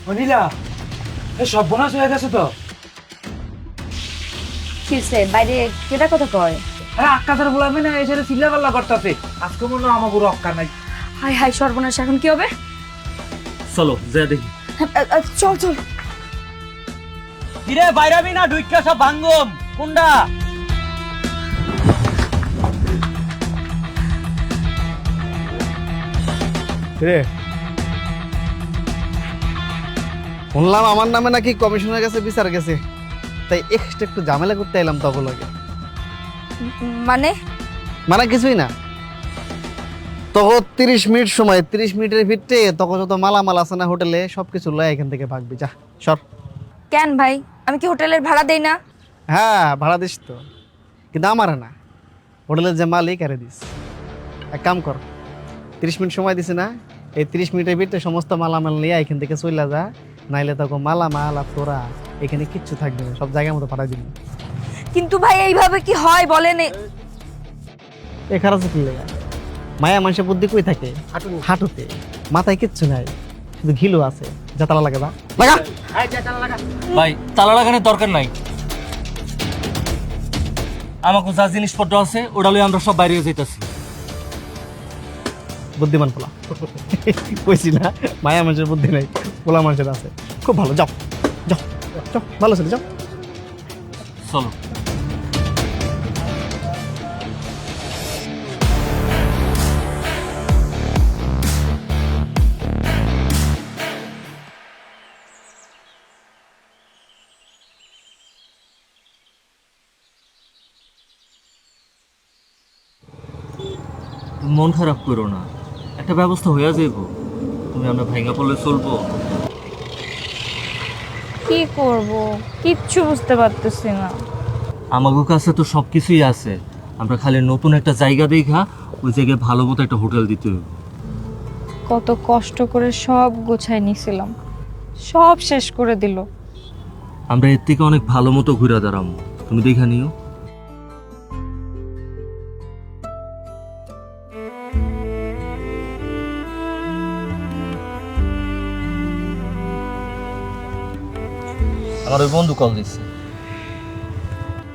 অনিলা এই সব বোনাস হয়ে গেছে তো। কিসে বাইরে কেটা কথা কয়? আরে আক্কাদের বলাবে না এসে চিল্লা পাল্লা করতেছে। আজকে মনে হয় আমার রক্কা নাই। হাই হাই সর্বনাশ, এখন কি হবে? চলো যা দেখি। চল চল। কিরে বাইরাবি না ঢুইকা সব ভাঙ্গম কোনডা? রে শুনলাম আমার নামে নাকি কমিশনের কাছে বিচার গেছে, তাই এক্সট্রা একটু ঝামেলা করতে এলাম তখন লাগে। মানে মানে কিছুই না, তখন 30 মিনিট সময়, 30 মিনিটের ভিতরে তখন যত মালামাল আছে না হোটেলে সবকিছু লয় এখান থেকে ভাগবি। যা সর। কেন ভাই, আমি কি হোটেলের ভাড়া দেই না? হ্যাঁ ভাড়া দিস তো, কিন্তু আমারে না, হোটেলের যে মালিক আরে দিস। এক কাম কর, 30 মিনিট সময় দিছে না, এই 30 মিনিটের ভিতরে সমস্ত মালামাল নিয়ে এখান থেকে চলে যা, নাইলে তখন মালামাল আর তোরা এখানে কিচ্ছু থাকবে না, সব জায়গার মতো পাঠাই দিবি। কিন্তু ভাই এইভাবে কি হয় বলেন? এ খারাপ কি লেগা? মায়া মানুষের বুদ্ধি কই থাকে? হাঁটুতে, মাথায় কিচ্ছু নাই, শুধু ঘিলু আছে। যা তালা লাগে, লাগা। ভাই তালা লাগানোর দরকার নাই, আমাকে যা জিনিসপত্র আছে ওটা লই আমরা সব বাইরে যাইতাছি। বুদ্ধিমান পোলা কইছি না, মায়া মানুষের বুদ্ধি নাই, পোলা মানুষের আছে। খুব ভালো, যাও যাও যাও, ভালো ছেলে, যাও। চলো। মন খারাপ করো না, একটা ব্যবস্থা হইয়া যাইব। তুমি আমরা ভাঙ্গা পড়লে চলবো? কি করব কিচ্ছু বুঝতে পারতেছি না। আমাদের কাছে তো সব কিছুই আছে, আমরা খালি নতুন একটা জায়গা দেখা ওই জায়গায় ভালো মতো একটা হোটেল দিতে হবে। কত কষ্ট করে সব গোছায় নিছিলাম, সব শেষ করে দিল। আমরা এর থেকে অনেক ভালো মতো ঘুরে দাঁড়াবো, তুমি দেখা নিও। আমার ওই বন্ধু কল দিচ্ছে।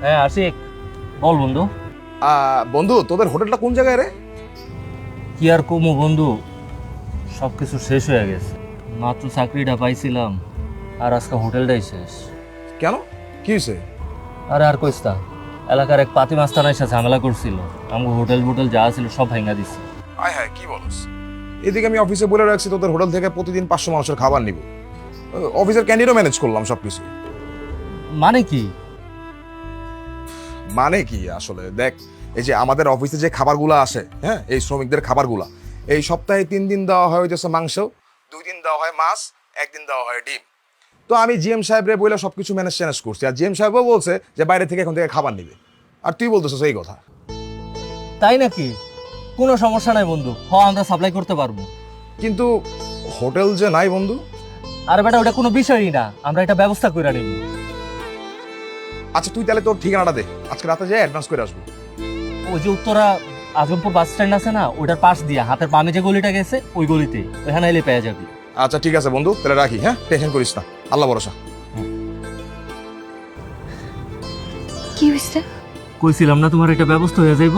হ্যাঁ আশিক, বল বন্ধু। বন্ধু, তোদের হোটেলটা কোন জায়গায় রে? কি আর কমো বন্ধু, সব কিছু শেষ হয়ে গেছে। মাত্র চাকরিটা পাইছিলাম আর আজকে হোটেলটাই শেষ। কেন, কি হয়েছে? আরে আর কইস না, এলাকার এক পাতি মাস্তান এসে ঝামেলা করছিল, আমাকে হোটেল বোটেল যা ছিল সব ভেঙা দিছে। আয় হায়, কি বলস? এদিকে আমি অফিসে বলে রাখছি তোদের হোটেল থেকে প্রতিদিন 500 মানুষের খাবার নিব। অফিসের ক্যান্টিনও ম্যানেজ করলাম সবকিছু। মানে কি? মানে কি আসলে দেখ, এই যে আমাদের অফিসে যে খাবারগুলো আসে, হ্যাঁ, এই শ্রমিকদের খাবারগুলা এই সপ্তাহে 3 দিন দেওয়া হয় হইতেছে মাংস, 2 দিন দেওয়া হয় মাছ, 1 দিন দেওয়া হয় ডিম। তো আমি জিএম সাহেবরে বলে সবকিছু ম্যানেজ করছি, আর জিএম সাহেবও বলছে যে বাইরে থেকে এখন থেকে খাবার নিবে। আর তুই বলতেছিস এই কথা? তাই নাকি? কোনো সমস্যা নাই বন্ধু, আমরা সাপ্লাই করতে পারবো। কিন্তু হোটেল যে নাই বন্ধু। আর বেটা ওটা কোনো বিষয়ই না, আমরা এটা ব্যবস্থা করে নিব। আচ্ছা তুই তাহলে তোর ঠিকানাটা দে, আজকে রাতে যাই অ্যাডভান্স করে আসবো। ওই যে উত্তরা আজমপুর বাস স্ট্যান্ড আছে না, ওইটার পাশ দিয়া হাতের বামে যে গলিটা গেছে ওই গলিতে, ওইখানে এলে পেয়ে যাবি। আচ্ছা ঠিক আছে বন্ধু, তাহলে রাখি। হ্যাঁ, টেনশন করিস না, আল্লাহ ভরসা। কি হইছে? কইছিলাম না তোমার একটা ব্যবস্থা হয়ে যাইব।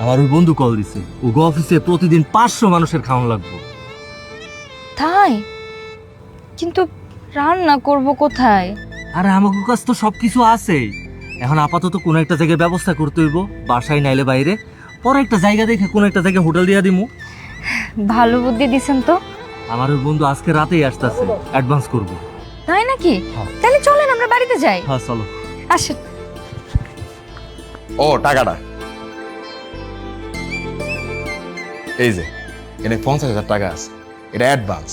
আমার ওই বন্ধু কল দিছে, ও অফিসে প্রতিদিন 500 মানুষের খাওয়ানো লাগবে। তাই? কিন্তু রান্না করব কোথায়? আরে আমাদের কাছে তো সবকিছু আছে, এখন আপাতত কোনো একটা জায়গায় ব্যবস্থা করতে হইব, বাসায় নাইলে বাইরে। পরে একটা জায়গা দেখে কোনো একটা জায়গায় হোটেল দিয়া দিমু। ভালো বুদ্ধি দিছেন তো। আমার ওই বন্ধু আজকে রাতেই আসতেছে, অ্যাডভান্স করব। তাই নাকি? হ্যাঁ। তাহলে চলেন আমরা বাড়িতে যাই। হ্যাঁ চলো। আসেন। ও টাকাটা এই যে, এনে 50,000 টাকা আছে, এটা অ্যাডভান্স।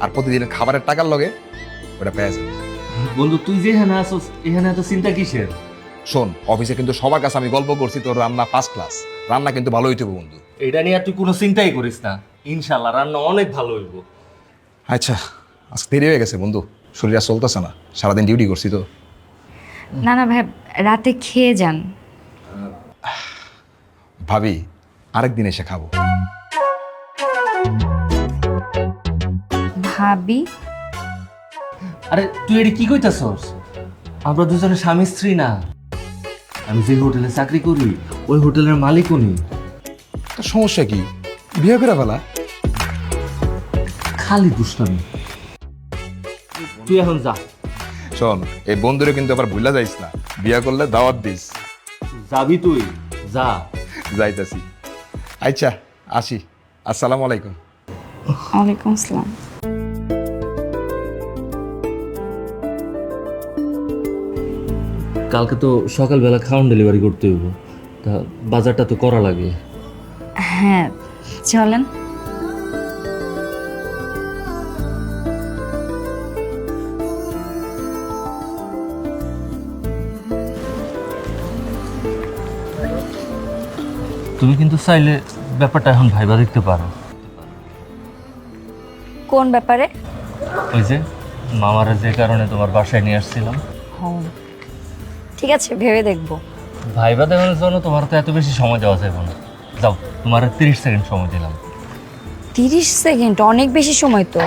আর প্রতিদিনের খাবারের টাকার লগে ওটা পেয়ে যাবে। বন্ধু তুই যেখানে আসোস এখানে এত চিন্তা কিসের? শোন, অফিসে কিন্তু সবার কাছে আমি গল্প করছি তোর রান্না ফার্স্ট ক্লাস, রান্না কিন্তু ভালো হইতে হবে বন্ধু। এটা নিয়ে আর তুই কোনো চিন্তাই করিস না, ইনশাল্লাহ রান্না অনেক ভালো হইব। আচ্ছা, আজকে দেরি হয়ে গেছে বন্ধু, শরীর আর চলতেছে না, সারাদিন ডিউটি করছি তো। না না ভাই, রাতে খেয়ে যান। ভাবি আরেকদিন এসে খাবো। ভাবি? আরে তুই এটা কি কইতাছস? আমরা দুজনে স্বামী স্ত্রী না। আমি যে হোটেলে চাকরি করি ওই হোটেলের মালিক উনি। তোর সমস্যা কি? বিয়ে করে ফেলা। খালি দুষ্টামি। তুই এখন যা। শোন, এই বন্ধুরে কিন্তু আবার ভুলা যাইস না, বিয়া করলে দাওয়াত দিস। যাবি তুই, যা। যাইতাছি। আচ্ছা, আসি। আসসালামু আলাইকুম। ওয়ালাইকুম আসসালাম। কালকে তো সকালবেলা খাওয়ান ডেলিভারি করতে হইব, তা বাজারটা তো করা লাগে। হ্যাঁ চলেন। তুমি কিন্তু চাইলে ব্যাপারটা এখন ভাইবা দেখতে পারো। কোন ব্যাপারে? ওই যে মামারা যে কারণে তোমার বাসায় নিয়ে আসছিলাম। ঠিক আছে, ভেবে দেখবো। ভাইবা দেখানোর জন্য তোমার তো এত বেশি সময় দেওয়া যাবে না। যাও, তোমার 30 সেকেন্ড সময় দিলাম। 30 সেকেন্ড অনেক বেশি সময় তো।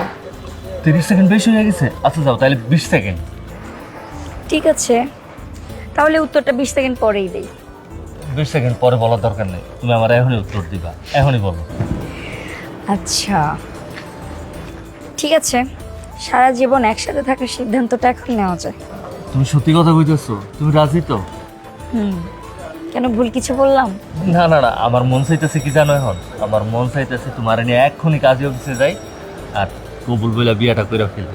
30 সেকেন্ড বেশি হয়ে গেছে? আচ্ছা যাও, তাহলে 20 সেকেন্ড। ঠিক আছে, তাহলে উত্তরটা 20 সেকেন্ড পরেই দেই। 20 সেকেন্ড পরে বলার দরকার নেই, তুমি আমার এখনই উত্তর দিবা, এখনই বলো। আচ্ছা ঠিক আছে, সারা জীবন একসাথে থাকার সিদ্ধান্তটা এখন নেওয়া যায়। তুমি সত্যি কথা কইতেছো? তুমি রাজি তো? কেন, ভুল কিছু বললাম? না না না, আমার মন চাইতেছে কি জানো, এখন আমার মন চাইতেছে তোমার নিয়ে এক্ষুনি কাজে অফিসে যাই আর কবুল বইলা বিয়াটা করে ফেলি।